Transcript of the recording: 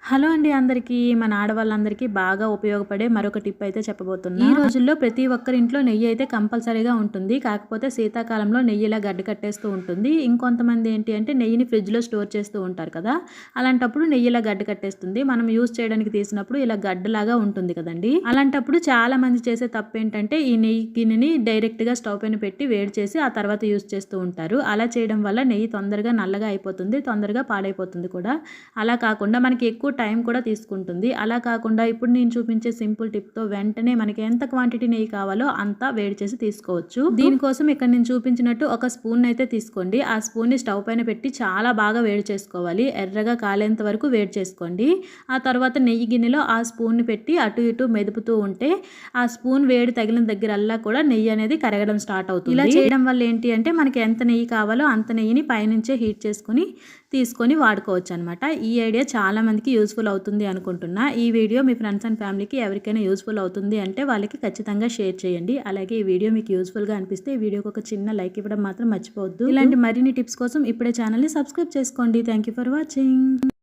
Hello అండి అందరికీ మన ఆడవాళ్ళందరికీ బాగా ఉపయోగపడే మరొక టిప్ అయితే చెప్పబోతున్నా. ఈ రోజుల్లో ప్రతి ఒక్కరి ఇంట్లో నెయ్యి అయితే కంపల్సరీగా ఉంటుంది. కాకపోతే శీతాకాలంలో నెయ్యి ఇలా గడ్డ కట్టేస్తూ ఉంటుంది. ఇంకొంతమంది ఏంటి అంటే నెయ్యిని ఫ్రిడ్జ్లో స్టోర్ చేస్తూ ఉంటారు కదా, అలాంటప్పుడు నెయ్యి ఇలా గడ్డ కట్టేస్తుంది. మనం యూజ్ చేయడానికి తీసినప్పుడు ఇలా గడ్డలాగా ఉంటుంది కదండి. అలాంటప్పుడు చాలా మంది చేసే తప్పు ఏంటంటే ఈ నెయ్యి గిన్నెని డైరెక్ట్గా స్టవ్ పైన పెట్టి వేడి చేసి ఆ తర్వాత యూజ్ చేస్తూ ఉంటారు. అలా చేయడం వల్ల నెయ్యి తొందరగా నల్లగా అయిపోతుంది, తొందరగా పాడైపోతుంది కూడా. అలా కాకుండా మనకి ఎక్కువ టైం కూడా తీసుకుంటుంది. అలా కాకుండా ఇప్పుడు నేను చూపించే సింపుల్ టిప్తో వెంటనే మనకి ఎంత క్వాంటిటీ నెయ్యి కావాలో అంత వేడి చేసి తీసుకోవచ్చు. దీనికోసం ఇక్కడ నేను చూపించినట్టు ఒక స్పూన్ అయితే తీసుకోండి. ఆ స్పూన్ని స్టవ్ పైన పెట్టి చాలా బాగా వేడి చేసుకోవాలి. ఎర్రగా కాలేంత వరకు వేడి చేసుకోండి. ఆ తర్వాత నెయ్యి గిన్నెలో ఆ స్పూన్ని పెట్టి అటు ఇటు మెదుపుతూ ఉంటే ఆ స్పూన్ వేడి తగిలిన దగ్గరల్లా కూడా నెయ్యి అనేది కరగడం స్టార్ట్ అవుతుంది. ఇలా చేయడం వల్ల ఏంటి అంటే మనకి ఎంత నెయ్యి కావాలో అంత నెయ్యిని పైనుంచే హీట్ చేసుకుని తీసుకొని వాడుకోవచ్చు అనమాట. ఈ ఐడియా చాలా మందికి యూస్ఫుల్ అవుతుంది అనుకుంటున్నా. ఈ వీడియో మీ ఫ్రెండ్స్ అండ్ ఫ్యామిలీకి ఎవరికైనా యూస్ఫుల్ అవుతుంది అంటే వాళ్ళకి ఖచ్చితంగా షేర్ చేయండి. అలాగే ఈ వీడియో మీకు యూస్ఫుల్గా అనిపిస్తే ఈ వీడియోకి ఒక చిన్న లైక్ ఇవ్వడం మాత్రం మర్చిపోవద్దు. ఇలాంటి మరిన్ని టిప్స్ కోసం ఇప్పుడే ఛానల్ని సబ్స్క్రైబ్ చేసుకోండి. Thank you for watching.